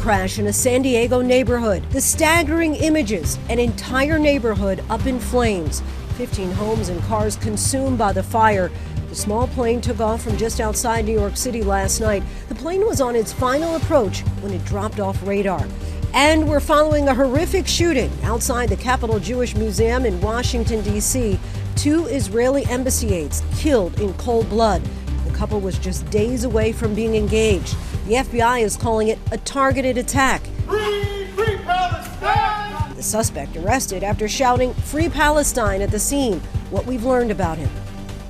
crash in a San Diego neighborhood. The staggering images, an entire neighborhood up in flames. 15 homes and cars consumed by the fire. The small plane took off from just outside New York City last night. The plane was on its final approach when it dropped off radar. And we're following a horrific shooting outside the Capitol Jewish Museum in Washington, D.C. 2 Israeli embassy aides killed in cold blood. The couple was just days away from being engaged. The FBI is calling it a targeted attack. Free Palestine! The suspect arrested after shouting "Free Palestine" at the scene. What we've learned about him.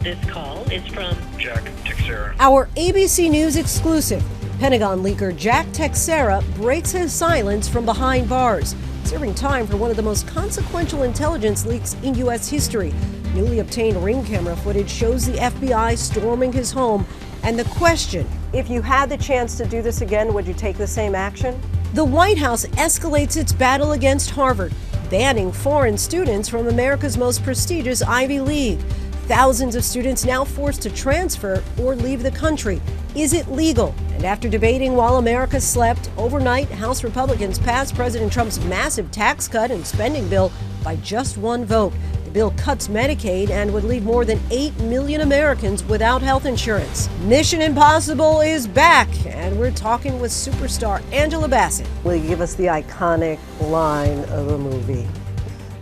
This call is from Jax Teixeira. Our ABC News exclusive. Pentagon leaker Jax Teixeira breaks his silence from behind bars, serving time for one of the most consequential intelligence leaks in U.S. history. Newly obtained ring camera footage shows the FBI storming his home. And the question, if you had the chance to do this again, would you take the same action? The White House escalates its battle against Harvard, banning foreign students from America's most prestigious Ivy League. Thousands of students now forced to transfer or leave the country. Is it legal? And after debating while America slept, overnight, House Republicans passed President Trump's massive tax cut and spending bill by just one vote. The bill cuts Medicaid and would leave more than 8 million Americans without health insurance. Mission Impossible is back, and we're talking with superstar Angela Bassett. Will you give us the iconic line of the movie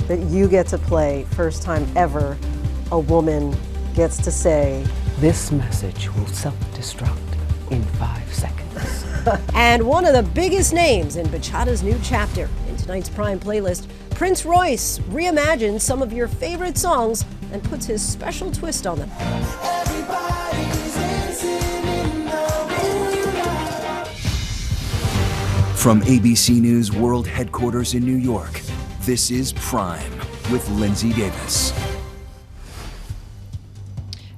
that you get to play first time ever? A woman gets to say, "This message will self-destruct in 5 seconds." And one of the biggest names in Bachata's new chapter. In tonight's Prime playlist, Prince Royce reimagines some of your favorite songs and puts his special twist on them. From ABC News World Headquarters in New York, this is Prime with Linsey Davis.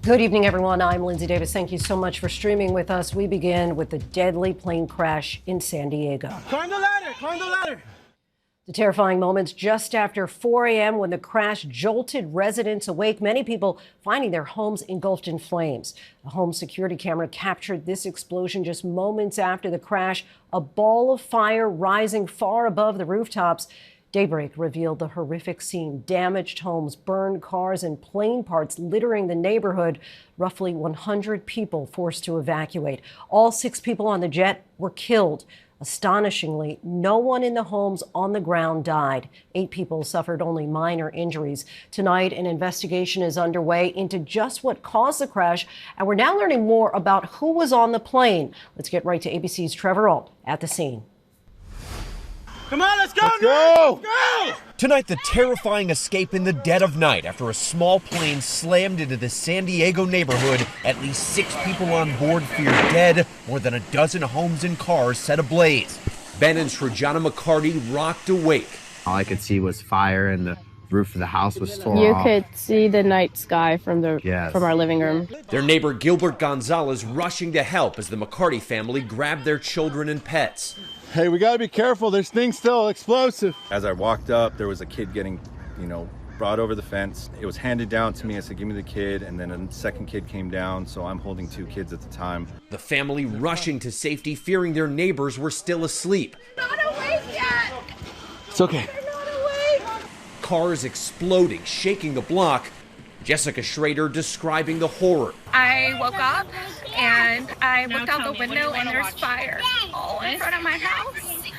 Good evening, everyone. I'm Linsey Davis. Thank you so much for streaming with us. We begin with the deadly plane crash in San Diego. Climb the ladder! Climb the ladder! The terrifying moments just after 4 a.m. when the crash jolted residents awake, many people finding their homes engulfed in flames. A home security camera captured this explosion just moments after the crash, a ball of fire rising far above the rooftops. Daybreak revealed the horrific scene: damaged homes, burned cars, and plane parts littering the neighborhood. Roughly 100 people forced to evacuate. All 6 people on the jet were killed. Astonishingly, no one in the homes on the ground died. 8 people suffered only minor injuries. Tonight, an investigation is underway into just what caused the crash, and we're now learning more about who was on the plane. Let's get right to ABC's Trevor Ault at the scene. Come on, let's go! Let's go! Let's go! Tonight, the terrifying escape in the dead of night after a small plane slammed into the San Diego neighborhood. At least 6 people on board feared dead. More than a dozen homes and cars set ablaze. Ben and Srijana McCarty rocked awake. All I could see was fire, and the roof of the house was tore You off. could see the night sky from our living room. Their neighbor Gilbert Gonzalez rushing to help as the McCarty family grabbed their children and pets. Hey, we gotta be careful. There's things still explosive. As I walked up, there was a kid getting, brought over the fence. It was handed down to me. I said, give me the kid. And then a second kid came down, so I'm holding 2 kids at the time. The family rushing to safety, fearing their neighbors were still asleep. Not awake yet. It's okay. They're not awake. Cars exploding, shaking the block. Jessica Schrader describing the horror. I woke up and I looked out the window and there's fire all in front of my house.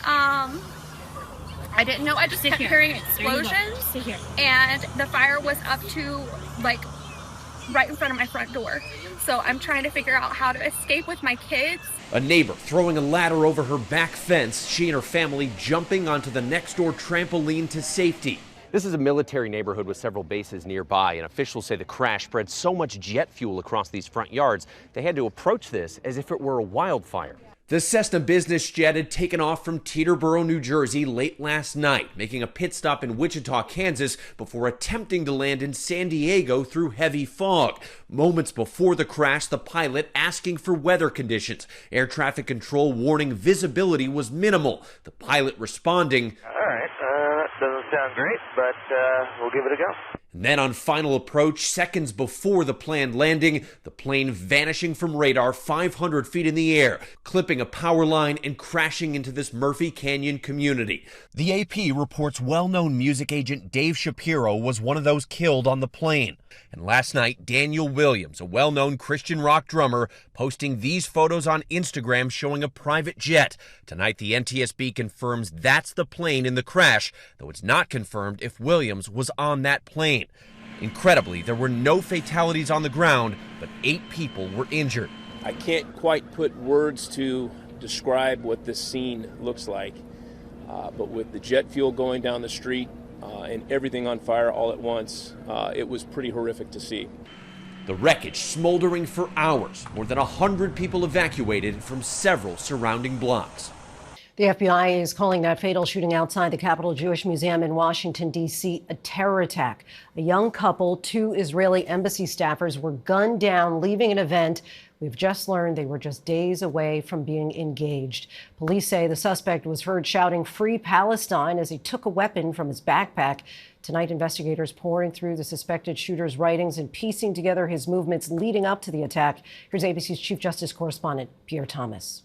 I didn't know. I just kept hearing explosions, and the fire was up to right in front of my front door. So I'm trying to figure out how to escape with my kids. A neighbor throwing a ladder over her back fence, she and her family jumping onto the next door trampoline to safety. This is a military neighborhood with several bases nearby, and officials say the crash spread so much jet fuel across these front yards, they had to approach this as if it were a wildfire. The Cessna business jet had taken off from Teterboro, New Jersey late last night, making a pit stop in Wichita, Kansas, before attempting to land in San Diego through heavy fog. Moments before the crash, the pilot asking for weather conditions. Air traffic control warning visibility was minimal. The pilot responding, "All right, that doesn't sound great, but we'll give it a go." And then on final approach, seconds before the planned landing, the plane vanishing from radar 500 feet in the air, clipping a power line and crashing into this Murphy Canyon community. The AP reports well-known music agent Dave Shapiro was one of those killed on the plane. And last night, Daniel Williams, a well-known Christian rock drummer, posting these photos on Instagram showing a private jet. Tonight, the NTSB confirms that's the plane in the crash, though it's not confirmed if Williams was on that plane. Incredibly, there were no fatalities on the ground, but 8 people were injured. I can't quite put words to describe what this scene looks like, but with the jet fuel going down the street, and everything on fire all at once, it was pretty horrific to see. The wreckage smoldering for hours, more than 100 people evacuated from several surrounding blocks. The FBI is calling that fatal shooting outside the Capitol Jewish Museum in Washington, D.C. a terror attack. A young couple, 2 Israeli embassy staffers, were gunned down leaving an event. We've just learned they were just days away from being engaged. Police say the suspect was heard shouting "Free Palestine" as he took a weapon from his backpack. Tonight, investigators pouring through the suspected shooter's writings and piecing together his movements leading up to the attack. Here's ABC's Chief Justice correspondent Pierre Thomas.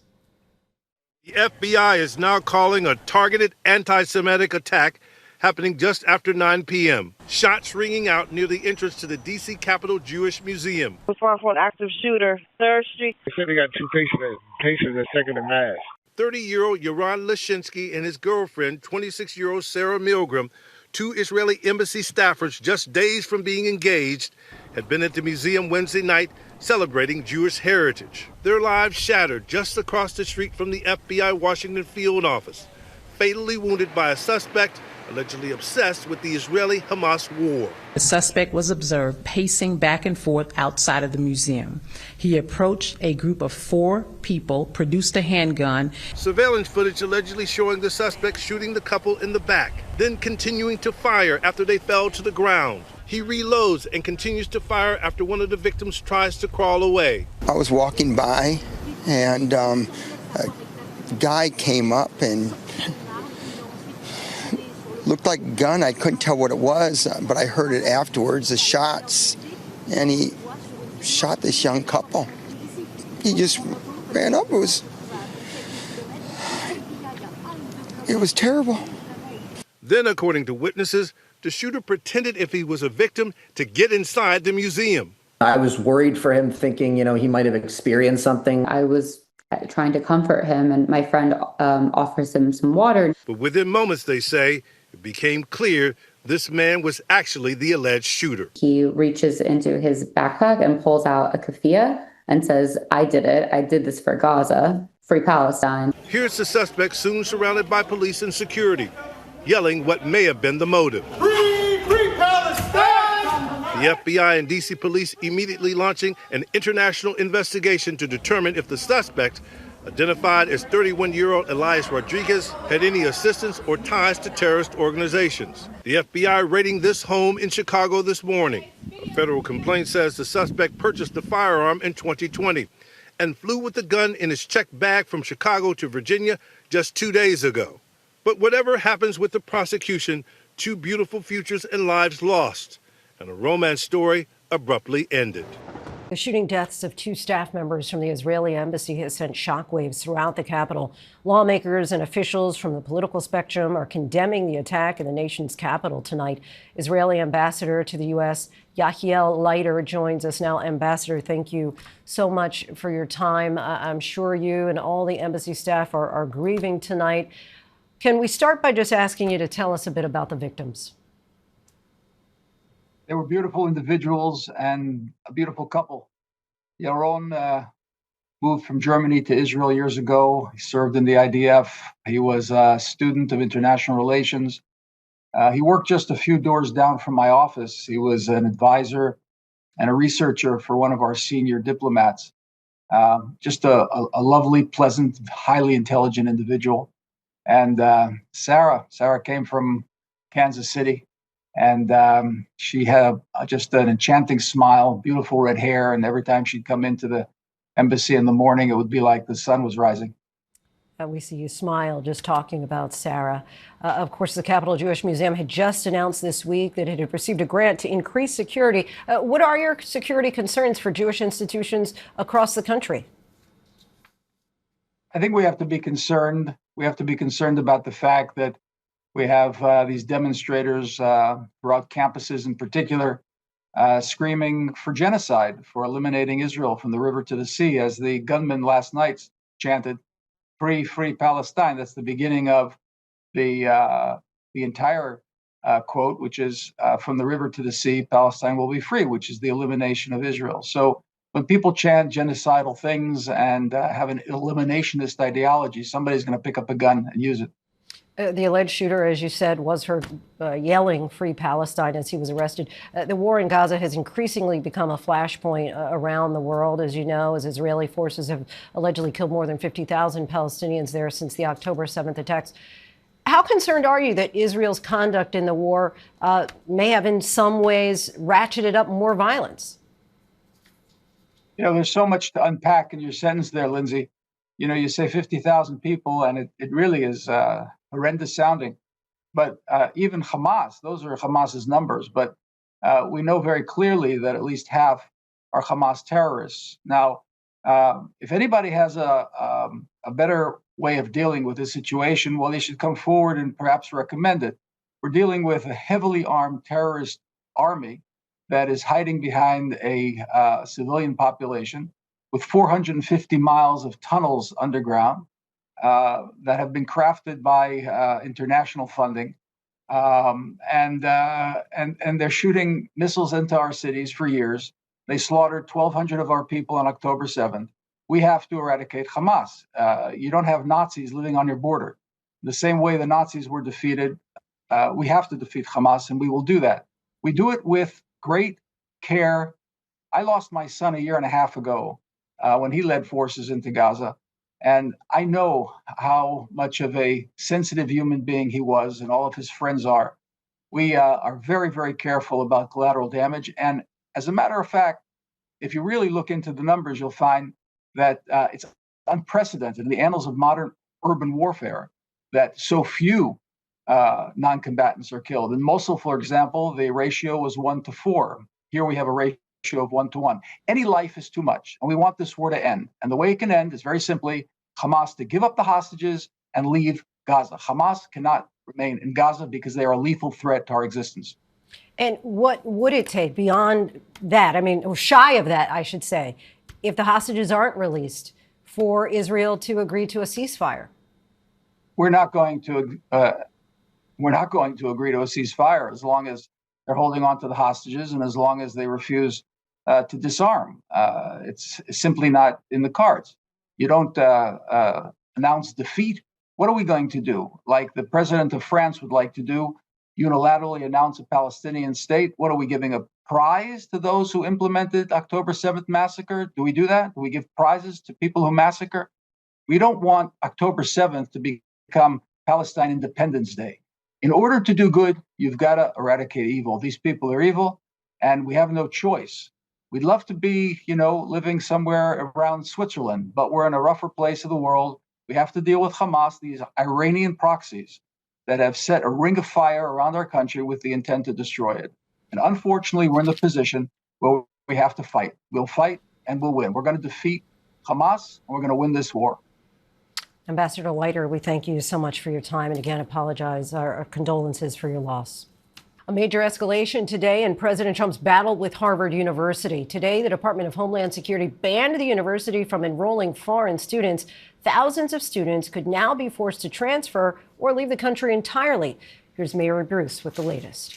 The FBI is now calling a targeted anti-Semitic attack happening just after 9 p.m. Shots ringing out near the entrance to the D.C. Capitol Jewish Museum. As far as an active shooter, 3rd Street. They said they got 2 patients that's taking a mass. 30-year-old Yaron Lashinsky and his girlfriend, 26-year-old Sarah Milgram, 2 Israeli embassy staffers just days from being engaged, had been at the museum Wednesday night celebrating Jewish heritage. Their lives shattered just across the street from the FBI Washington field office, fatally wounded by a suspect allegedly obsessed with the Israeli-Hamas war. The suspect was observed pacing back and forth outside of the museum. He approached a group of 4 people, produced a handgun. Surveillance footage allegedly showing the suspect shooting the couple in the back, then continuing to fire after they fell to the ground. He reloads and continues to fire after one of the victims tries to crawl away. I was walking by and a guy came up and looked like a gun. I couldn't tell what it was, but I heard it afterwards, the shots, and he shot this young couple. He just ran up. It was terrible. Then, according to witnesses, the shooter pretended if he was a victim to get inside the museum. I was worried for him, thinking, he might have experienced something. I was trying to comfort him, and my friend offers him some water. But within moments, they say, it became clear this man was actually the alleged shooter. He reaches into his backpack and pulls out a keffiyeh and says, "I did it. I did this for Gaza. Free Palestine." Here's the suspect, soon surrounded by police and security, yelling what may have been the motive. Free Palestine! The FBI and D.C. police immediately launching an international investigation to determine if the suspect, identified as 31-year-old Elias Rodriguez, had any assistance or ties to terrorist organizations. The FBI raiding this home in Chicago this morning. A federal complaint says the suspect purchased the firearm in 2020 and flew with the gun in his checked bag from Chicago to Virginia just 2 days ago. But whatever happens with the prosecution, 2 beautiful futures and lives lost, and a romance story abruptly ended. The shooting deaths of 2 staff members from the Israeli embassy has sent shockwaves throughout the capital. Lawmakers and officials from the political spectrum are condemning the attack in the nation's capital tonight. Israeli ambassador to the U.S., Yahiel Leiter, joins us now. Ambassador, thank you so much for your time. I'm sure you and all the embassy staff are grieving tonight. Can we start by just asking you to tell us a bit about the victims? They were beautiful individuals and a beautiful couple. Yaron moved from Germany to Israel years ago. He served in the IDF. He was a student of international relations. He worked just a few doors down from my office. He was an advisor and a researcher for one of our senior diplomats. Just a lovely, pleasant, highly intelligent individual. And Sarah came from Kansas City. And she had just an enchanting smile, beautiful red hair. And every time she'd come into the embassy in the morning, it would be like the sun was rising. We see you smile just talking about Sarah. Of course, the Capitol Jewish Museum had just announced this week that it had received a grant to increase security. What are your security concerns for Jewish institutions across the country? I think we have to be concerned. We have to be concerned about the fact that we have these demonstrators throughout campuses in particular screaming for genocide, for eliminating Israel from the river to the sea, as the gunman last night chanted, "Free, free Palestine." That's the beginning of the entire quote, which is "From the river to the sea, Palestine will be free," which is the elimination of Israel. So when people chant genocidal things and have an eliminationist ideology, somebody's going to pick up a gun and use it. The alleged shooter, as you said, was heard yelling "Free Palestine" as he was arrested. The war in Gaza has increasingly become a flashpoint around the world, as you know, as Israeli forces have allegedly killed more than 50,000 Palestinians there since the October 7th attacks. How concerned are you that Israel's conduct in the war may have in some ways ratcheted up more violence? You know, there's so much to unpack in your sentence there, Lindsay. You know, you say 50,000 people, and it really is horrendous sounding. But even Hamas, those are Hamas's numbers. But we know very clearly that at least half are Hamas terrorists. Now, if anybody has a better way of dealing with this situation, well, they should come forward and perhaps recommend it. We're dealing with a heavily armed terrorist army that is hiding behind a civilian population with 450 miles of tunnels underground that have been crafted by international funding. And they're shooting missiles into our cities for years. They slaughtered 1,200 of our people on October 7th. We have to eradicate Hamas. You don't have Nazis living on your border. The same way the Nazis were defeated, we have to defeat Hamas, and we will do that. We do it with great care. I lost my son a year and a half ago when he led forces into Gaza. And I know how much of a sensitive human being he was, and all of his friends are. We are very, very careful about collateral damage. And as a matter of fact, if you really look into the numbers, you'll find that it's unprecedented in the annals of modern urban warfare that so few non-combatants are killed. In Mosul, for example, the ratio was 1 to 4. Here we have a ratio of 1 to 1. Any life is too much, and we want this war to end. And the way it can end is very simply Hamas to give up the hostages and leave Gaza. Hamas cannot remain in Gaza because they are a lethal threat to our existence. And what would it take beyond that? I mean, or shy of that, I should say, if the hostages aren't released, for Israel to agree to a ceasefire? We're not going to agree to a ceasefire as long as they're holding on to the hostages and as long as they refuse to disarm. It's simply not in the cards. You don't announce defeat. What are we going to do? Like the president of France would like to do, unilaterally announce a Palestinian state? What are we giving a prize to those who implemented October 7th massacre? Do we do that? Do we give prizes to people who massacre? We don't want October 7th to become Palestine Independence Day. In order to do good, you've got to eradicate evil. These people are evil, and we have no choice. We'd love to be, living somewhere around Switzerland, but we're in a rougher place of the world. We have to deal with Hamas, these Iranian proxies that have set a ring of fire around our country with the intent to destroy it. And unfortunately, we're in the position where we have to fight. We'll fight and we'll win. We're going to defeat Hamas, and we're going to win this war. Ambassador Leiter, we thank you so much for your time, and again, apologize, our condolences for your loss. A major escalation today in President Trump's battle with Harvard University. Today, the Department of Homeland Security banned the university from enrolling foreign students. Thousands of students could now be forced to transfer or leave the country entirely. Here's Mayor Bruce with the latest.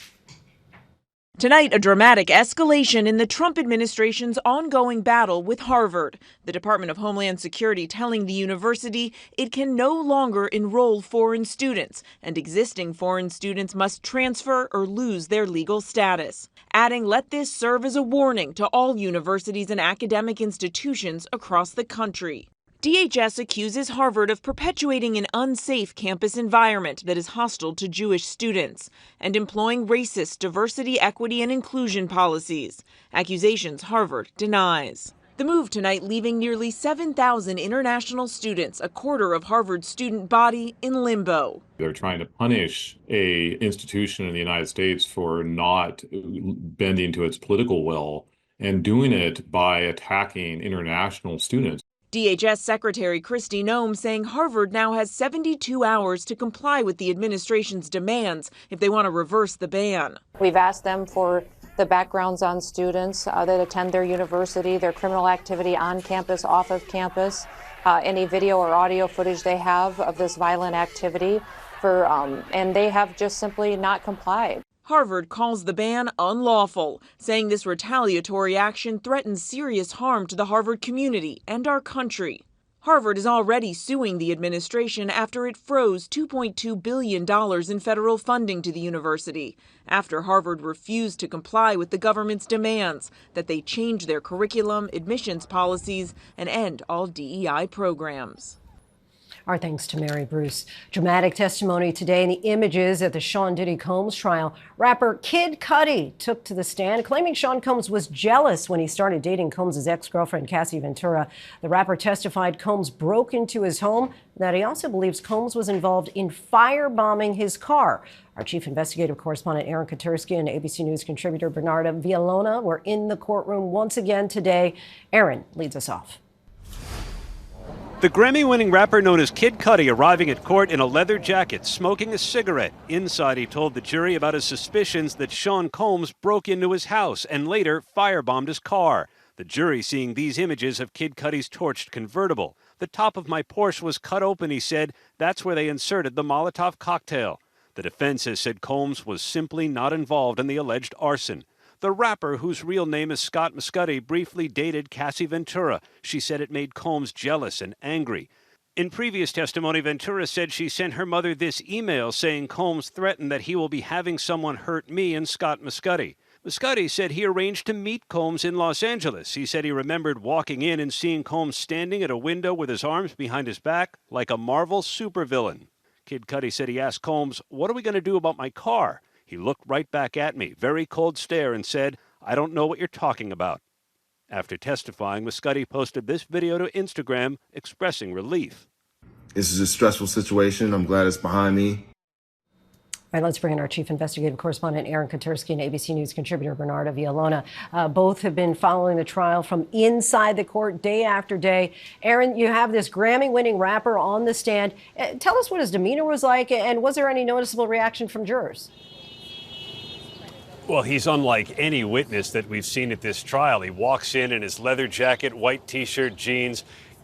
Tonight, a dramatic escalation in the Trump administration's ongoing battle with Harvard. The Department of Homeland Security telling the university it can no longer enroll foreign students, and existing foreign students must transfer or lose their legal status. Adding, let this serve as a warning to all universities and academic institutions across the country. DHS accuses Harvard of perpetuating an unsafe campus environment that is hostile to Jewish students and employing racist diversity, equity, and inclusion policies, accusations Harvard denies. The move tonight leaving nearly 7,000 international students, a quarter of Harvard's student body, in limbo. They're trying to punish a institution in the United States for not bending to its political will and doing it by attacking international students. DHS Secretary Kristi Noem saying Harvard now has 72 hours to comply with the administration's demands if they want to reverse the ban. We've asked them for the backgrounds on students that attend their university, their criminal activity on campus, off of campus, any video or audio footage they have of this violent activity, and they have just simply not complied. Harvard calls the ban unlawful, saying this retaliatory action threatens serious harm to the Harvard community and our country. Harvard is already suing the administration after it froze $2.2 billion in federal funding to the university, after Harvard refused to comply with the government's demands that they change their curriculum, admissions policies, and end all DEI programs. Our thanks to Mary Bruce. Dramatic testimony today in the images at the Sean Diddy Combs trial. Rapper Kid Cudi took to the stand, claiming Sean Combs was jealous when he started dating Combs' ex-girlfriend, Cassie Ventura. The rapper testified Combs broke into his home, and that he also believes Combs was involved in firebombing his car. Our chief investigative correspondent, Aaron Katursky, and ABC News contributor, Bernarda Villalona, were in the courtroom once again today. Aaron leads us off. The Grammy-winning rapper known as Kid Cudi arriving at court in a leather jacket, smoking a cigarette. Inside, he told the jury about his suspicions that Sean Combs broke into his house and later firebombed his car. The jury seeing these images of Kid Cudi's torched convertible. The top of my Porsche was cut open, he said. That's where they inserted the Molotov cocktail. The defense has said Combs was simply not involved in the alleged arson. The rapper, whose real name is Scott Muscati, briefly dated Cassie Ventura. She said it made Combs jealous and angry. In previous testimony, Ventura said she sent her mother this email saying Combs threatened that he will be having someone hurt me and Scott Muscati. Muscati said he arranged to meet Combs in Los Angeles. He said he remembered walking in and seeing Combs standing at a window with his arms behind his back like a Marvel supervillain. Kid Cudi said he asked Combs, "What are we going to do about my car?" He looked right back at me, very cold stare, and said, "I don't know what you're talking about." After testifying, Muscati posted this video to Instagram expressing relief. This is a stressful situation. I'm glad it's behind me. All right, let's bring in our chief investigative correspondent, Aaron Katursky, and ABC News contributor, Bernarda Villalona. Both have been following the trial from inside the court day after day. Aaron, you have this Grammy-winning rapper on the stand. Tell us what his demeanor was like, and was there any noticeable reaction from jurors? Well, he's unlike any witness that we've seen at this trial. He walks in his leather jacket, white T-shirt, jeans.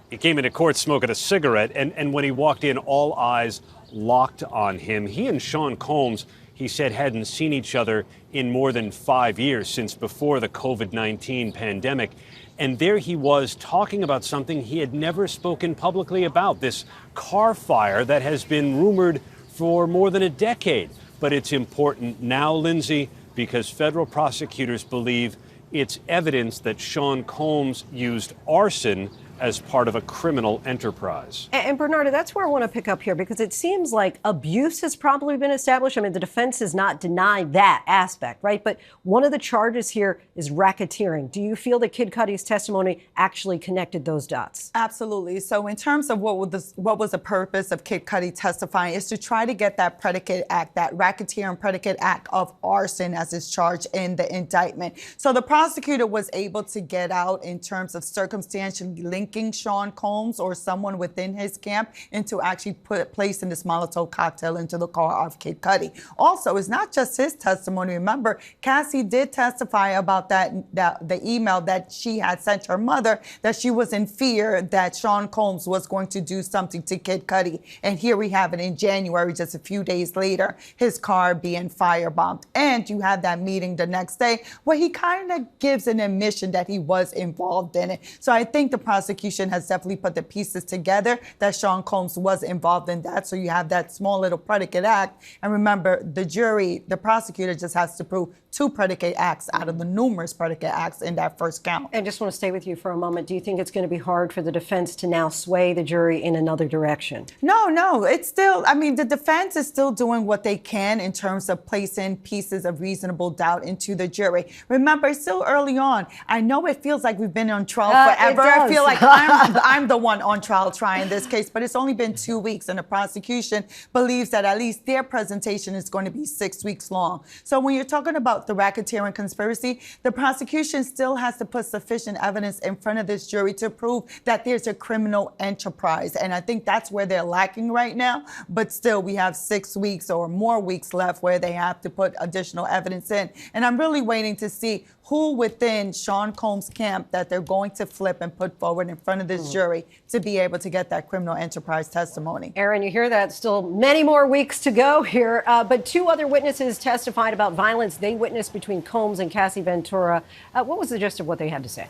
He came into court smoking a cigarette, and when he walked in, all eyes locked on him. He and Sean Combs, he said, hadn't seen each other in more than 5 years, since before the COVID-19 pandemic. And there he was talking about something he had never spoken publicly about, this car fire that has been rumored for more than a decade. But it's important now, Lindsay, because federal prosecutors believe it's evidence that Sean Combs used arson as part of a criminal enterprise. And Bernarda, that's where I want to pick up here, because it seems like abuse has probably been established. I mean, the defense has not denied that aspect, right? But one of the charges here is racketeering. Do you feel that Kid Cudi's testimony actually connected those dots? Absolutely. So in terms of what was the purpose of Kid Cudi testifying is to try to get that predicate act, that racketeering predicate act of arson as is charged in the indictment. So the prosecutor was able to get out in terms of circumstantially linking Sean Combs or someone within his camp into actually placing this Molotov cocktail into the car of Kid Cudi. Also, it's not just his testimony. Remember, Cassie did testify about the email that she had sent her mother, that she was in fear that Sean Combs was going to do something to Kid Cudi. And here we have it in January, just a few days later, his car being firebombed. And you have that meeting the next day where he kind of gives an admission that he was involved in it. So I think the prosecutor prosecution has definitely put the pieces together that Sean Combs was involved in that. So you have that small little predicate act. And remember, the jury, the prosecutor just has to prove 2 predicate acts out of the numerous predicate acts in that first count. I just want to stay with you for a moment. Do you think it's going to be hard for the defense to now sway the jury in another direction? No. It's still, I mean, the defense is still doing what they can in terms of placing pieces of reasonable doubt into the jury. Remember, it's still early on. I know it feels like we've been on trial forever. I feel like I'm the one on trial trying this case, but it's only been 2 weeks, and the prosecution believes that at least their presentation is going to be 6 weeks long. So when you're talking about the racketeering conspiracy, the prosecution still has to put sufficient evidence in front of this jury to prove that there's a criminal enterprise. And I think that's where they're lacking right now. But still, we have 6 weeks or more weeks left where they have to put additional evidence in. And I'm really waiting to see who within Sean Combs' camp that they're going to flip and put forward in front of this jury to be able to get that criminal enterprise testimony. Aaron, you hear that? Still many more weeks to go here. But 2 other witnesses testified about violence they witnessed between Combs and Cassie Ventura. What was the gist of what they had to say?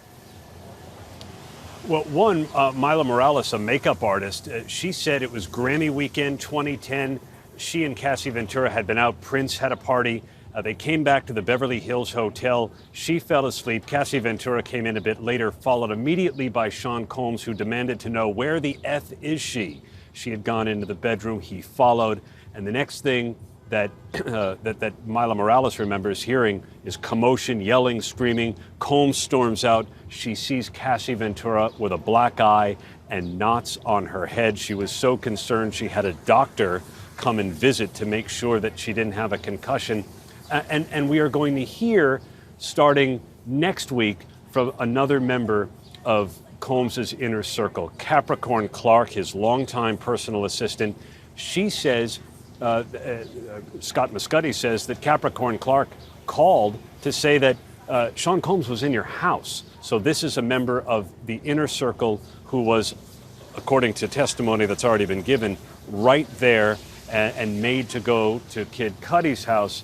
Well, one, Mila Morales, a makeup artist, she said it was Grammy weekend 2010. She and Cassie Ventura had been out. Prince had a party. They came back to the Beverly Hills Hotel. She fell asleep. Cassie Ventura came in a bit later, followed immediately by Sean Combs, who demanded to know, where the F is she? She had gone into the bedroom. He followed. And the next thing that Mila Morales remembers hearing is commotion, yelling, screaming. Combs storms out. She sees Cassie Ventura with a black eye and knots on her head. She was so concerned she had a doctor come and visit to make sure that she didn't have a concussion. And we are going to hear, starting next week, from another member of Combs's inner circle, Capricorn Clark, his longtime personal assistant. She says, Scott Muscuddy says that Capricorn Clark called to say that Sean Combs was in your house. So this is a member of the inner circle who was, according to testimony that's already been given, right there and made to go to Kid Cudi's house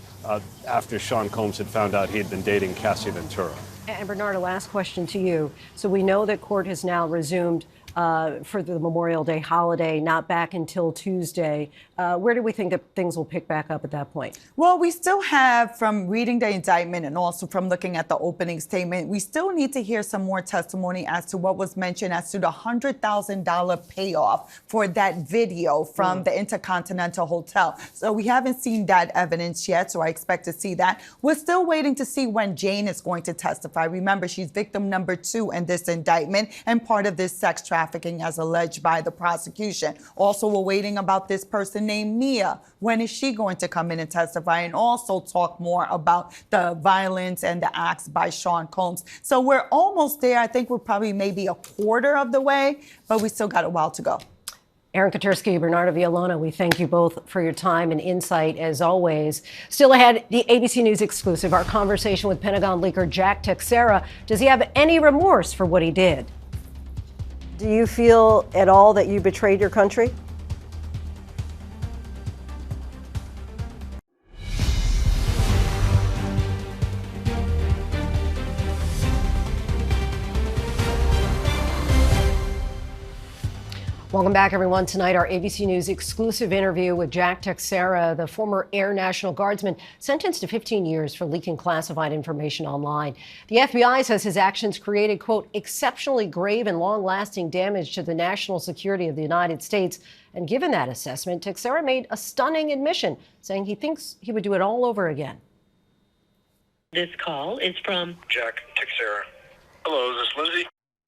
after Sean Combs had found out he had been dating Cassie Ventura. And Bernard, a last question to you. So we know that court has now resumed for the Memorial Day holiday, not back until Tuesday. Where do we think that things will pick back up at that point? Well, we still have, from reading the indictment and also from looking at the opening statement, we still need to hear some more testimony as to what was mentioned as to the $100,000 payoff for that video from the Intercontinental Hotel. So we haven't seen that evidence yet, so I expect to see that. We're still waiting to see when Jane is going to testify. Remember, she's victim number 2 in this indictment and part of this sex trafficking as alleged by the prosecution. Also, we're waiting about this person named Mia. When is she going to come in and testify and also talk more about the violence and the acts by Sean Combs? So we're almost there. I think we're probably maybe a quarter of the way, but we still got a while to go. Aaron Katersky, Bernardo Villalona, we thank you both for your time and insight as always. Still ahead, the ABC News exclusive, our conversation with Pentagon leaker Jax Teixeira. Does he have any remorse for what he did? Do you feel at all that you betrayed your country? Welcome back, everyone. Tonight, our ABC News exclusive interview with Jax Teixeira, the former Air National Guardsman sentenced to 15 years for leaking classified information online. The FBI says his actions created, quote, exceptionally grave and long-lasting damage to the national security of the United States. And given that assessment, Teixeira made a stunning admission, saying he thinks he would do it all over again. This call is from Jax Teixeira. Hello, is this Linsey?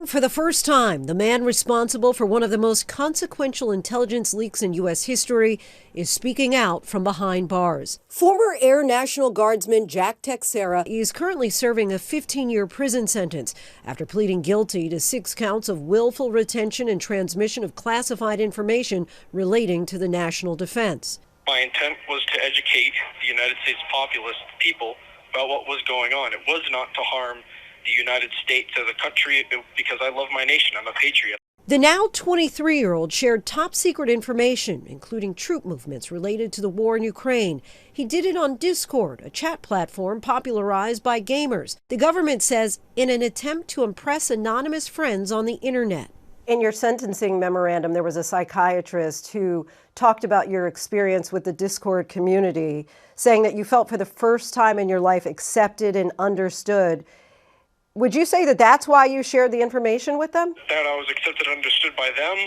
For the first time, the man responsible for one of the most consequential intelligence leaks in U.S. history is speaking out from behind bars. Former Air National Guardsman Jax Teixeira is currently serving a 15-year prison sentence after pleading guilty to 6 counts of willful retention and transmission of classified information relating to the national defense. My intent was to educate the United States populace, people, about what was going on. It was not to harm the United States as a country because I love my nation. I'm a patriot. The now 23-year-old shared top-secret information, including troop movements related to the war in Ukraine. He did it on Discord, a chat platform popularized by gamers. The government says in an attempt to impress anonymous friends on the internet. In your sentencing memorandum, there was a psychiatrist who talked about your experience with the Discord community, saying that you felt for the first time in your life accepted and understood. Would you say that that's why you shared the information with them? That I was accepted and understood by them?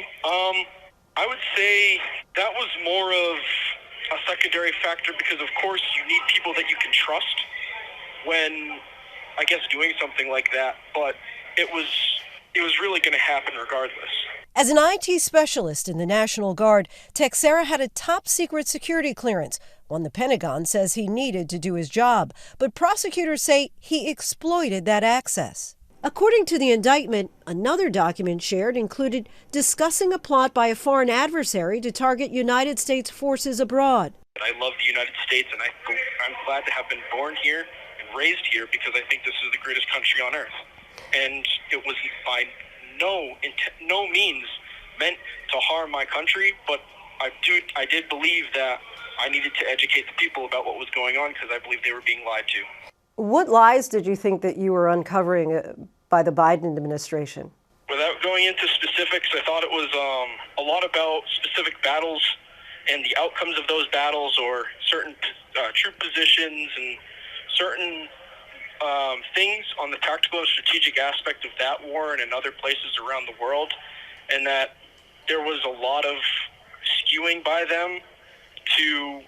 I would say that was more of a secondary factor because, of course, you need people that you can trust when, I guess, doing something like that. But it was really going to happen regardless. As an IT specialist in the National Guard, Teixeira had a top-secret security clearance, one the Pentagon says he needed to do his job. But prosecutors say he exploited that access. According to the indictment, another document shared included discussing a plot by a foreign adversary to target United States forces abroad. I love the United States, and I'm glad to have been born here and raised here because I think this is the greatest country on earth. And it was by no means meant to harm my country, but I did believe that I needed to educate the people about what was going on because I believe they were being lied to. What lies did you think that you were uncovering by the Biden administration? Without going into specifics, I thought it was a lot about specific battles and the outcomes of those battles, or certain troop positions and certain things on the tactical and strategic aspect of that war and in other places around the world, and that there was a lot of skewing by them to,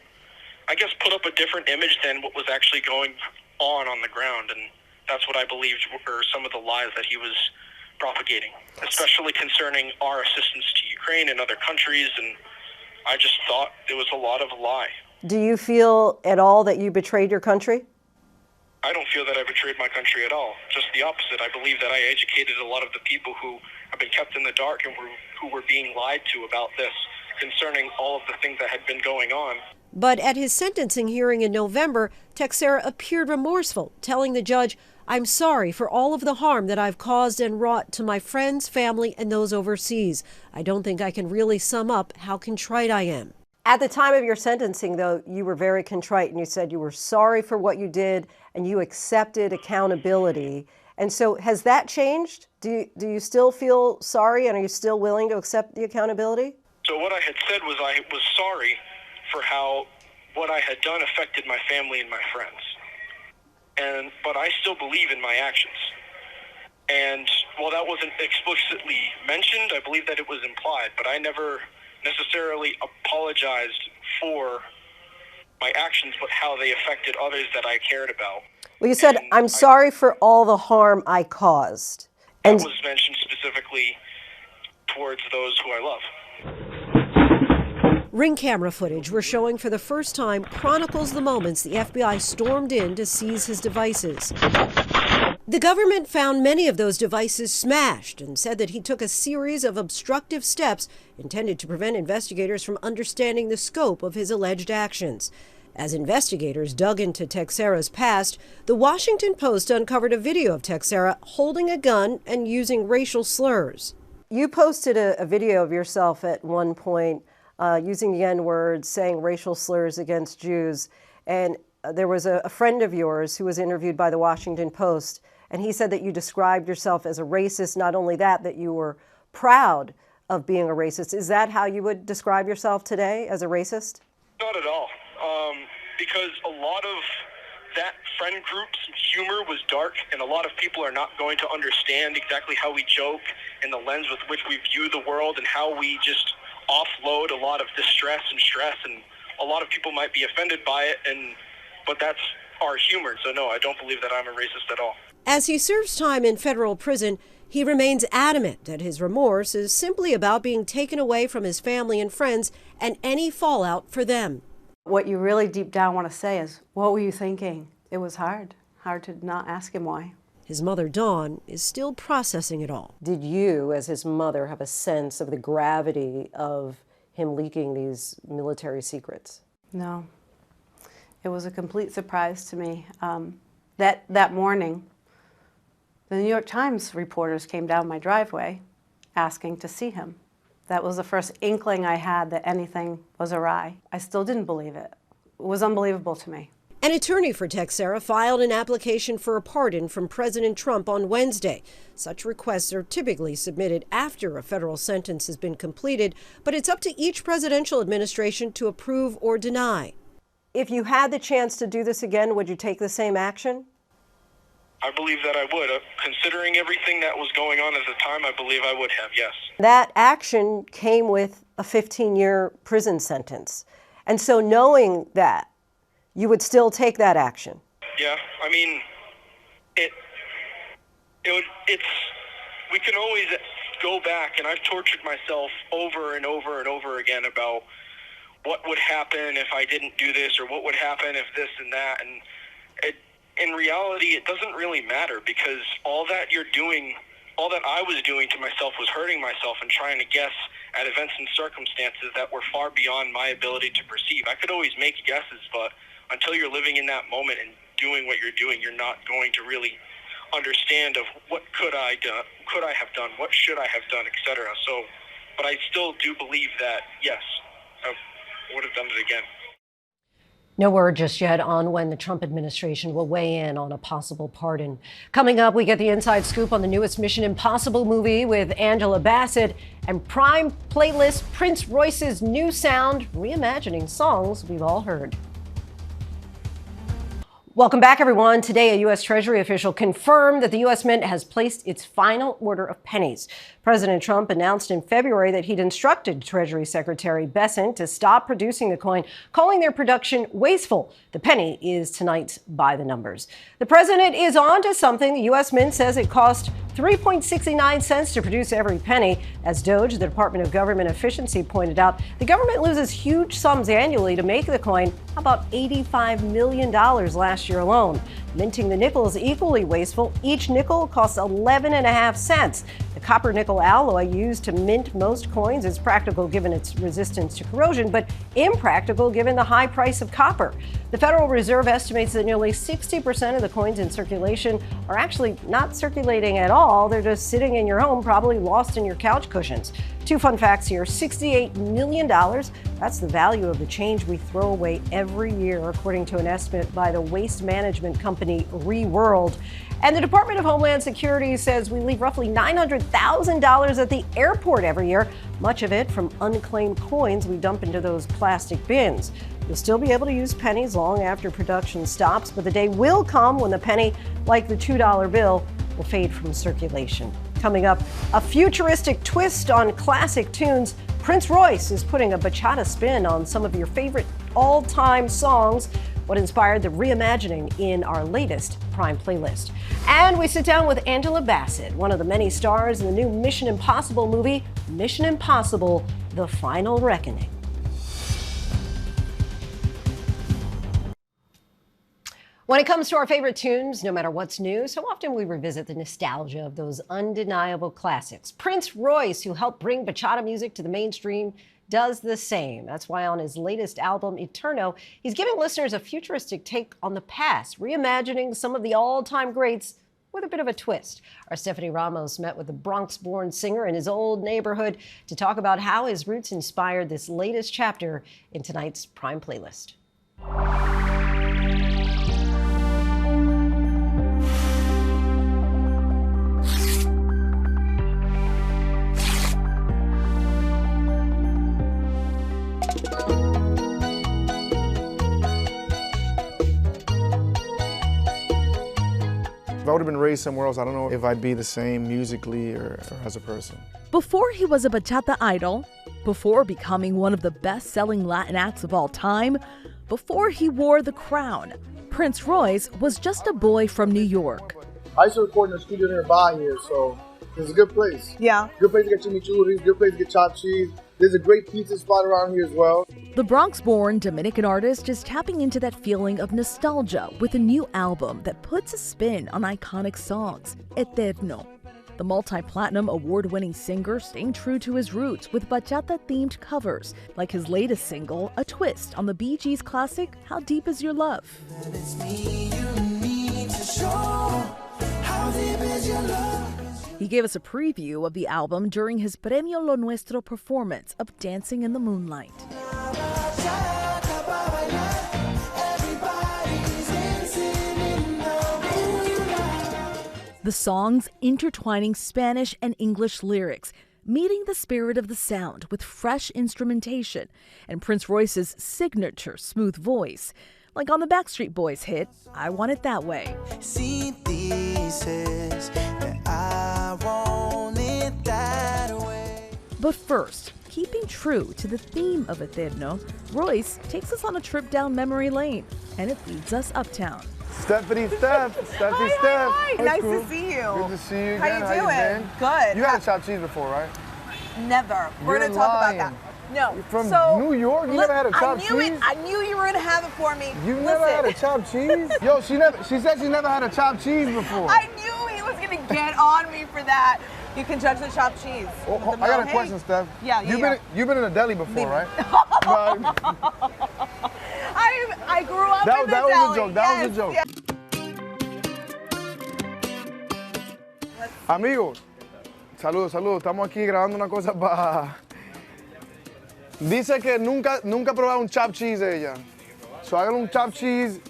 I guess, put up a different image than what was actually going on the ground. And that's what I believed were some of the lies that he was propagating, especially concerning our assistance to Ukraine and other countries. And I just thought it was a lot of lie. Do you feel at all that you betrayed your country? I don't feel that I betrayed my country at all. Just the opposite. I believe that I educated a lot of the people who have been kept in the dark and who were being lied to about this, concerning all of the things that had been going on. But at his sentencing hearing in November, Teixeira appeared remorseful, telling the judge, "I'm sorry for all of the harm that I've caused and wrought to my friends, family, and those overseas. I don't think I can really sum up how contrite I am." At the time of your sentencing, though, you were very contrite, and you said you were sorry for what you did, and you accepted accountability. And so has that changed? Do you still feel sorry, and are you still willing to accept the accountability? So what I had said was I was sorry for how what I had done affected my family and my friends. But I still believe in my actions. And while that wasn't explicitly mentioned, I believe that it was implied, but I never necessarily apologized for my actions, but how they affected others that I cared about. Well, you said, "I'm sorry for all the harm I caused." And that was mentioned specifically towards those who I love. Ring camera footage we're showing for the first time chronicles the moments the FBI stormed in to seize his devices. The government found many of those devices smashed and said that he took a series of obstructive steps intended to prevent investigators from understanding the scope of his alleged actions. As investigators dug into Teixeira's past, the Washington Post uncovered a video of Teixeira holding a gun and using racial slurs. You posted a video of yourself at one point using the N-word, saying racial slurs against Jews. And there was a friend of yours who was interviewed by the Washington Post, and he said that you described yourself as a racist. Not only that you were proud of being a racist. Is that how you would describe yourself today, as a racist? Not at all. Because a lot of that friend group's humor was dark, and a lot of people are not going to understand exactly how we joke and the lens with which we view the world and how we just offload a lot of distress and stress, and a lot of people might be offended by it, but that's our humor. So no, I don't believe that I'm a racist at all. As he serves time in federal prison, he remains adamant that his remorse is simply about being taken away from his family and friends and any fallout for them. What you really deep down want to say is, what were you thinking? It was hard to not ask him why. His mother, Dawn, is still processing it all. Did you, as his mother, have a sense of the gravity of him leaking these military secrets? No. It was a complete surprise to me. That morning, the New York Times reporters came down my driveway asking to see him. That was the first inkling I had that anything was awry. I still didn't believe it. It was unbelievable to me. An attorney for Teixeira filed an application for a pardon from President Trump on Wednesday. Such requests are typically submitted after a federal sentence has been completed, but it's up to each presidential administration to approve or deny. If you had the chance to do this again, would you take the same action? I believe that I would. Considering everything that was going on at the time, I believe I would have, yes. That action came with a 15-year prison sentence. And so knowing that, you would still take that action? Yeah, I mean, we can always go back, and I've tortured myself over and over and over again about what would happen if I didn't do this, or what would happen if this and that, and in reality, it doesn't really matter, because all that I was doing to myself was hurting myself and trying to guess at events and circumstances that were far beyond my ability to perceive. I could always make guesses, but until you're living in that moment and doing what you're doing, you're not going to really understand of what could I have done, what should I have done, etc. So, but I still do believe that, yes, I would have done it again. No word just yet on when the Trump administration will weigh in on a possible pardon. Coming up, we get the inside scoop on the newest Mission Impossible movie with Angela Bassett and Prime Playlist Prince Royce's new sound, reimagining songs we've all heard. Welcome back, everyone. Today, a U.S. Treasury official confirmed that the U.S. Mint has placed its final order of pennies. President Trump announced in February that he'd instructed Treasury Secretary Bessent to stop producing the coin, calling their production wasteful. The penny is tonight's by the numbers. The president is on to something. The U.S. Mint says it cost 3.69 cents to produce every penny. As DOGE, the Department of Government Efficiency, pointed out, the government loses huge sums annually to make the coin, about $85 million last year alone. Minting the nickel is equally wasteful. Each nickel costs 11.5 cents. The copper nickel alloy used to mint most coins is practical given its resistance to corrosion, but impractical given the high price of copper. The Federal Reserve estimates that nearly 60% of the coins in circulation are actually not circulating at all. They're just sitting in your home, probably lost in your couch cushions. Two fun facts here. $68 million. That's the value of the change we throw away every year, according to an estimate by the waste management company ReWorld. And the Department of Homeland Security says we leave roughly $900,000 at the airport every year, much of it from unclaimed coins we dump into those plastic bins. You'll still be able to use pennies long after production stops, but the day will come when the penny, like the $2 bill, will fade from circulation. Coming up, a futuristic twist on classic tunes. Prince Royce is putting a bachata spin on some of your favorite all-time songs. What inspired the reimagining in our latest Prime playlist. And we sit down with Angela Bassett, one of the many stars in the new Mission Impossible movie, Mission Impossible: The Final Reckoning. When it comes to our favorite tunes, no matter what's new, so often we revisit the nostalgia of those undeniable classics. Prince Royce, who helped bring bachata music to the mainstream, does the same. That's why on his latest album, Eterno, he's giving listeners a futuristic take on the past, reimagining some of the all-time greats with a bit of a twist. Our Stephanie Ramos met with the Bronx-born singer in his old neighborhood to talk about how his roots inspired this latest chapter in tonight's Prime playlist. If I would have been raised somewhere else, I don't know if I'd be the same musically or as a person. Before he was a bachata idol, before becoming one of the best-selling Latin acts of all time, before he wore the crown, Prince Royce was just a boy from New York. I used to record in a studio nearby here, so it's a good place. Yeah. Good place to get chimichurri, good place to get chopped cheese. There's a great pizza spot around here as well. The Bronx-born Dominican artist is tapping into that feeling of nostalgia with a new album that puts a spin on iconic songs, Eterno. The multi-platinum award-winning singer staying true to his roots with bachata-themed covers, like his latest single, a twist on the Bee Gees classic, How Deep Is Your Love? It's me you need to show. How deep is your love? He gave us a preview of the album during his Premio Lo Nuestro performance of Dancing in the Moonlight. The songs intertwining Spanish and English lyrics, meeting the spirit of the sound with fresh instrumentation and Prince Royce's signature smooth voice, like on the Backstreet Boys hit, I Want It That Way. Si dices that I want it that way. But first, keeping true to the theme of Eterno, Royce takes us on a trip down memory lane, and it leads us uptown. Steph. Hi. Nice to see you. Good to see you again. How you doing? been? Good. You had a chopped cheese before, right? Never. We're You're going to talk lying. about that. No. You're from so, New York? You never had a chopped cheese? I knew you were going to have it for me. You never had a chopped cheese? Yo, she said she never had a chopped cheese before. I knew he was going to get on me for that. You can judge the chopped cheese. Oh, I got a question, Steph. Yeah. You've been in a deli before, right? I grew up in the that deli. Was a joke. That was a joke. Yes. Amigos, saludos. Estamos aquí grabando una cosa para... Dice que nunca probado un chopped cheese ella. So hagan un chopped cheese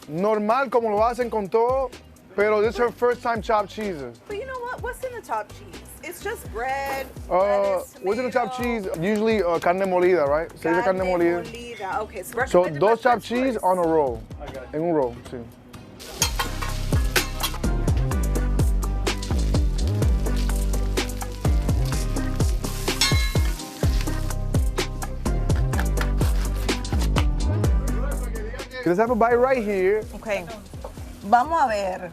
normal como lo hacen con todo, pero this is her first time chopped cheeses. But you know what? What's in the chopped cheese? It's just bread, what's in the chopped cheese? Usually carne molida, right? Se dice carne molida. Okay, So dos chopped cheese on a roll. En un roll, sí. Let's have a bite right here. Okay. Vamos a ver.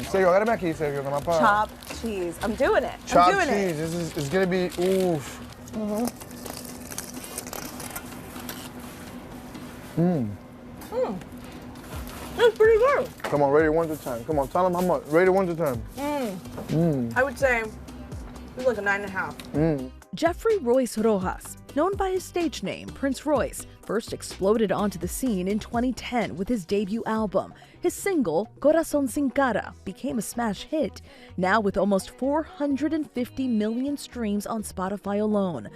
Sergio, agárrame aquí, Sergio. Chopped cheese. I'm doing it. Chopped cheese. This is gonna be oof. That's pretty good. Come on, rate it 1 to 10. Come on, tell them how much. Rate it 1 to 10. I would say it's like a 9.5. Jeffrey Royce Rojas, known by his stage name, Prince Royce, first exploded onto the scene in 2010 with his debut album. His single, Corazón Sin Cara, became a smash hit, now with almost 450 million streams on Spotify alone.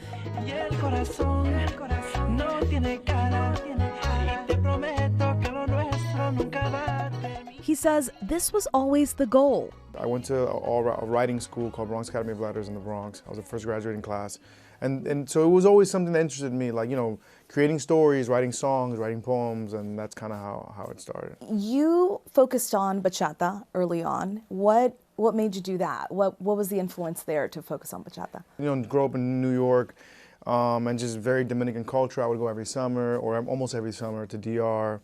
He says this was always the goal. I went to a writing school called Bronx Academy of Letters in the Bronx. I was the first graduating class. And so it was always something that interested me, like, you know, creating stories, writing songs, writing poems, and that's kind of how it started. You focused on bachata early on. What made you do that? What was the influence there to focus on bachata? You know, grew up in New York, and just very Dominican culture. I would go every summer, or almost every summer, to DR.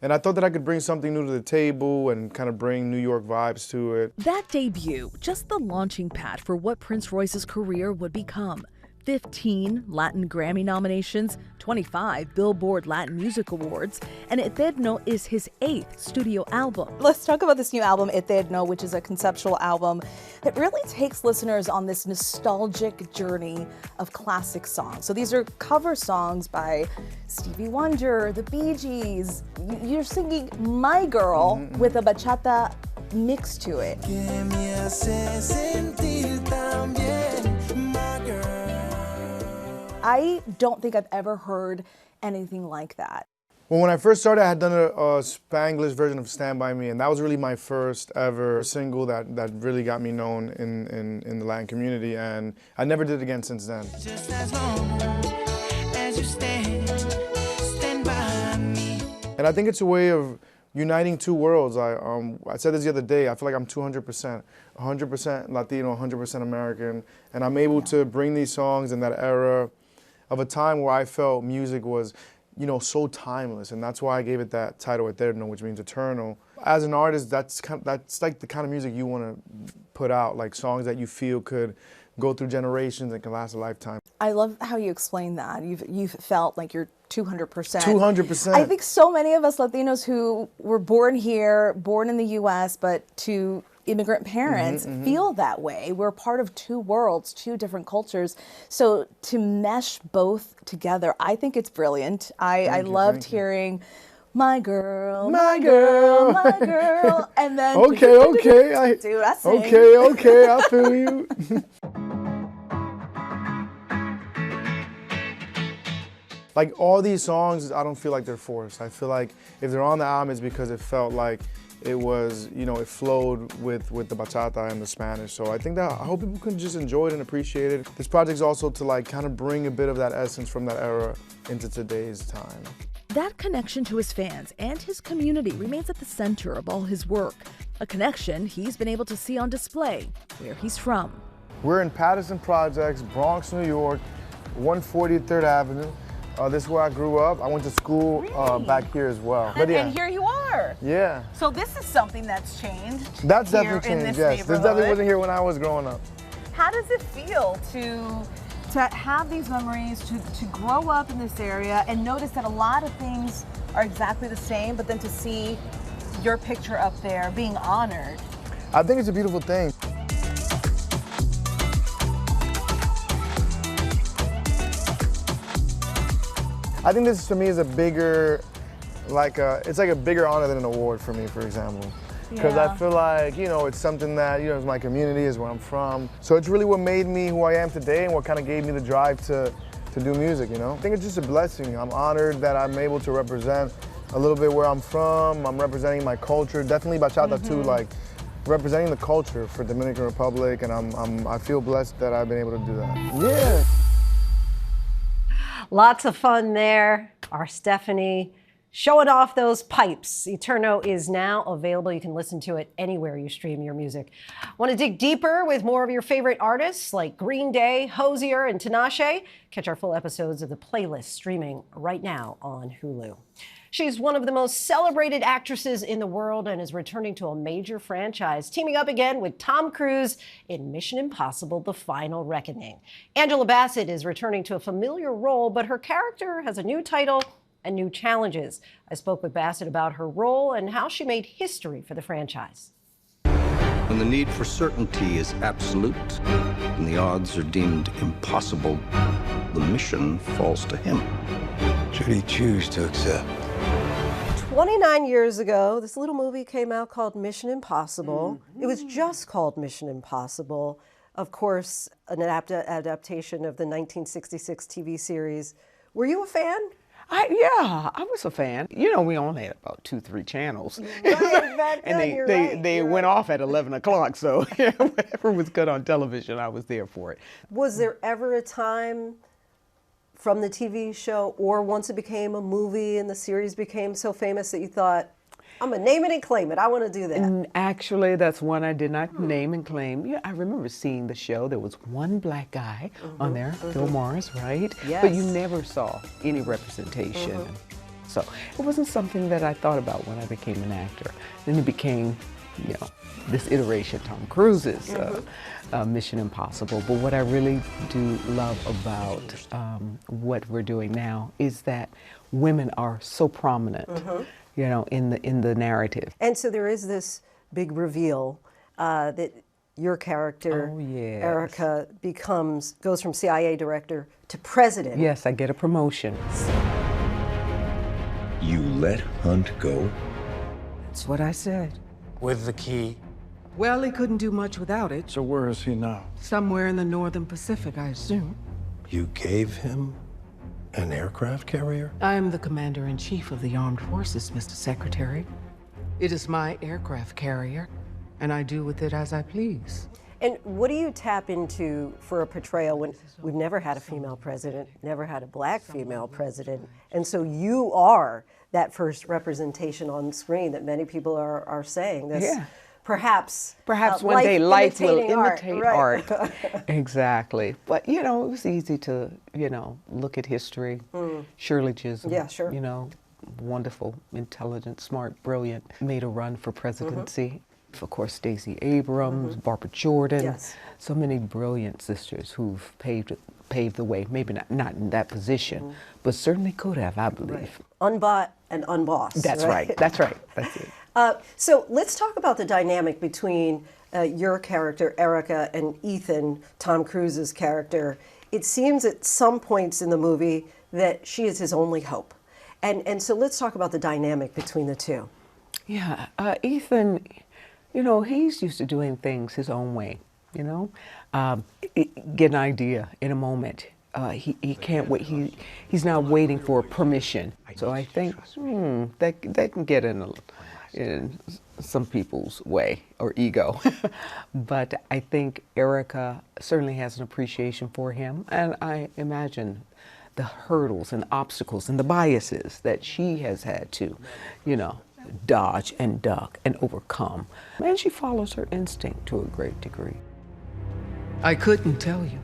And I thought that I could bring something new to the table and kind of bring New York vibes to it. That debut, just the launching pad for what Prince Royce's career would become. 15 Latin Grammy nominations, 25 Billboard Latin Music Awards, and Eterno is his 8th studio album. Let's talk about this new album, Eterno, which is a conceptual album that really takes listeners on this nostalgic journey of classic songs. So these are cover songs by Stevie Wonder, the Bee Gees. You're singing My Girl with a bachata mix to it. I don't think I've ever heard anything like that. Well, when I first started, I had done a Spanglish version of Stand By Me, and that was really my first ever single that really got me known in the Latin community, and I never did it again since then. Just as long as you stand by me. And I think it's a way of uniting two worlds. I said this the other day, I feel like I'm 200%, 100% Latino, 100% American, and I'm able to bring these songs in that era of a time where I felt music was, you know, so timeless, and that's why I gave it that title, Eterno, which means eternal. As an artist, that's like the kind of music you want to put out, like songs that you feel could go through generations and can last a lifetime. I love how you explain that. You've felt like you're 200%. 200%. I think so many of us Latinos who were born here, born in the U.S., but to immigrant parents feel that way. We're part of two worlds, two different cultures. So to mesh both together, I think it's brilliant. I loved hearing my girl, my girl, my girl, and then okay, dude, I sing. Okay, I feel you. Like all these songs, I don't feel like they're forced. I feel like if they're on the album, it's because it felt like it was, you know, it flowed with the bachata and the Spanish. So I think that, I hope people can just enjoy it and appreciate it. This project's also to like kind of bring a bit of that essence from that era into today's time. That connection to his fans and his community remains at the center of all his work, a connection he's been able to see on display where he's from. We're in Patterson Projects, Bronx, New York, 140 3rd Avenue. This is where I grew up. I went to school back here as well. And, and here you are. Yeah. So this is something that's changed. That's here definitely in changed, this yes. This definitely wasn't here when I was growing up. How does it feel to have these memories, to grow up in this area and notice that a lot of things are exactly the same, but then to see your picture up there being honored? I think it's a beautiful thing. I think this to me is a bigger, it's like a bigger honor than an award for me, for example. Because I feel like, you know, it's something that, you know, it's my community, is where I'm from. So it's really what made me who I am today and what kind of gave me the drive to do music, you know? I think it's just a blessing. I'm honored that I'm able to represent a little bit where I'm from. I'm representing my culture, definitely bachata too, like representing the culture for Dominican Republic, and I feel blessed that I've been able to do that. Yeah. Lots of fun there. Our Stephanie showing off those pipes. Eterno is now available. You can listen to it anywhere you stream your music. Want to dig deeper with more of your favorite artists like Green Day, Hozier, and Tinashe? Catch our full episodes of the playlist streaming right now on Hulu. She's one of the most celebrated actresses in the world and is returning to a major franchise, teaming up again with Tom Cruise in Mission Impossible: The Final Reckoning. Angela Bassett is returning to a familiar role, but her character has a new title and new challenges. I spoke with Bassett about her role and how she made history for the franchise. When the need for certainty is absolute and the odds are deemed impossible, the mission falls to him. Should he choose to accept? 29 years ago, this little movie came out called Mission Impossible. It was just called Mission Impossible. Of course, an adaptation of the 1966 TV series. Were you a fan? Yeah, I was a fan. You know, we only had about 2-3 channels. Right, back then, and they went off at 11 o'clock, so whatever was good on television, I was there for it. Was there ever a time from the TV show or once it became a movie and the series became so famous that you thought, I'm going to name it and claim it, I want to do that? And actually, that's one I did not name and claim. Yeah, I remember seeing the show. There was one black guy on there, Phil Morris, right? Yes. But you never saw any representation. So it wasn't something that I thought about when I became an actor. Then it became, you know, this iteration, Tom Cruise's Mission Impossible. But what I really do love about what we're doing now is that women are so prominent. You know, in the narrative. And so there is this big reveal that your character, Erica, goes from CIA director to president. Yes, I get a promotion. You let Hunt go? That's what I said. With the key. Well, he couldn't do much without it. So where is he now? Somewhere in the northern Pacific, I assume. You gave him an aircraft carrier? I am the commander-in-chief of the armed forces, Mr. Secretary. It is my aircraft carrier, and I do with it as I please. And what do you tap into for a portrayal when we've never had a female president, never had a black female president, and so you are that first representation on screen that many people are saying this. Yeah. Perhaps one day life will imitate art. Exactly. But, you know, it was easy to, you know, look at history. Shirley Chisholm. Yeah, sure. You know, wonderful, intelligent, smart, brilliant, made a run for presidency. Of course, Stacey Abrams, Barbara Jordan. Yes. So many brilliant sisters who've paved the way. Maybe not in that position, but certainly could have, I believe. Right. Unbought and unbossed. That's right. That's right. That's it. So let's talk about the dynamic between your character, Erica, and Ethan, Tom Cruise's character. It seems at some points in the movie that she is his only hope. And so let's talk about the dynamic between the two. Yeah, Ethan, you know, he's used to doing things his own way, you know. Get an idea in a moment. He can't wait. He's now waiting for permission. So I think that can get in in some people's way or ego. But I think Erica certainly has an appreciation for him, and I imagine the hurdles and obstacles and the biases that she has had to, dodge and duck and overcome. And she follows her instinct to a great degree. I couldn't tell you.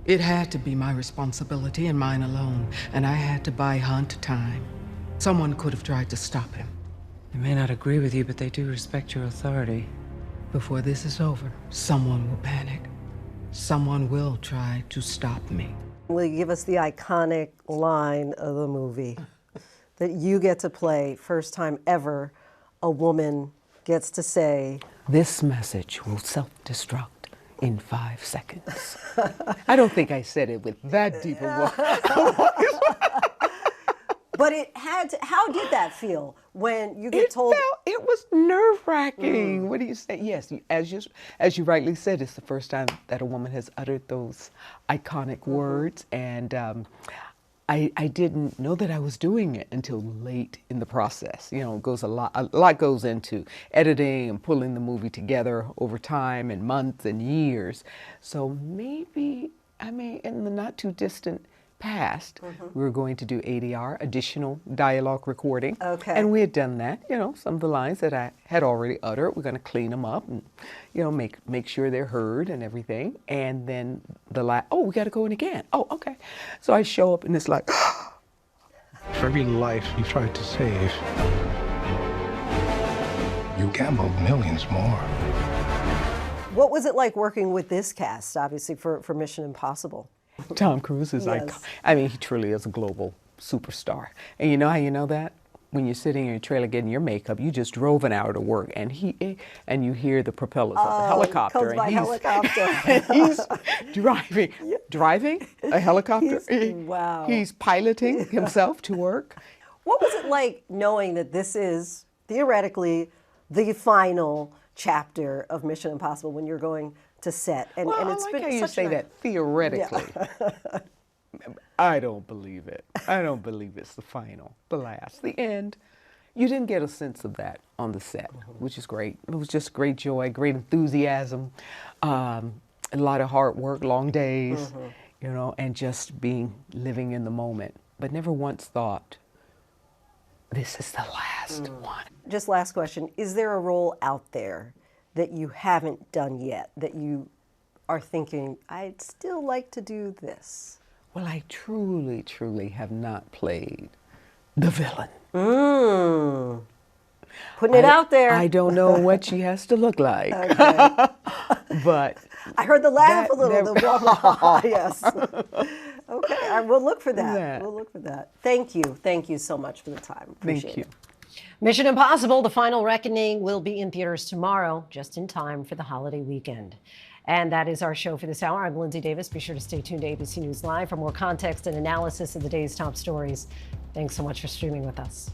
It had to be my responsibility and mine alone, and I had to buy Hunt time. Someone could have tried to stop him. They may not agree with you, but they do respect your authority. Before this is over, someone will panic. Someone will try to stop me. Will you give us the iconic line of the movie that you get to play, first time ever a woman gets to say, "This message will self-destruct in 5 seconds." I don't think I said it with that deep of a But it had to, how did that feel when you get told? It was nerve-wracking. What do you say? Yes, as you rightly said, it's the first time that a woman has uttered those iconic words, and I didn't know that I was doing it until late in the process. It goes a lot goes into editing and pulling the movie together over time and months and years. So maybe, in the not too distant past, we were going to do ADR, additional dialogue recording. Okay. And we had done that, some of the lines that I had already uttered, we're going to clean them up and, make sure they're heard and everything. And then we got to go in again. Oh, okay. So I show up and it's like, For every life you tried to save, you gambled millions more. What was it like working with this cast, obviously, for Mission Impossible? Tom Cruise is he truly is a global superstar. And you know how you know that? When you're sitting in your trailer getting your makeup, you just drove an hour to work, and you hear the propellers of the helicopter. Comes by helicopter. And he's driving a helicopter. Wow. He's piloting himself to work. What was it like knowing that this is theoretically the final chapter of Mission Impossible when you're going to set? And it's I been like how you say that theoretically. Yeah. I don't believe it. I don't believe it's the final, the last, the end. You didn't get a sense of that on the set, which is great. It was just great joy, great enthusiasm, a lot of hard work, long days, and just living in the moment. But never once thought, this is the last one. Just last question. Is there a role out there that you haven't done yet, that you are thinking, I'd still like to do this? Well, I truly, truly have not played the villain. Putting it out there. I don't know what she has to look like. Okay. But I heard the laugh a little. Yes. Okay, we'll look for that. We'll look for that. Thank you. Thank you so much for the time. Appreciate it. Mission Impossible, The Final Reckoning will be in theaters tomorrow, just in time for the holiday weekend. And that is our show for this hour. I'm Linsey Davis. Be sure to stay tuned to ABC News Live for more context and analysis of the day's top stories. Thanks so much for streaming with us.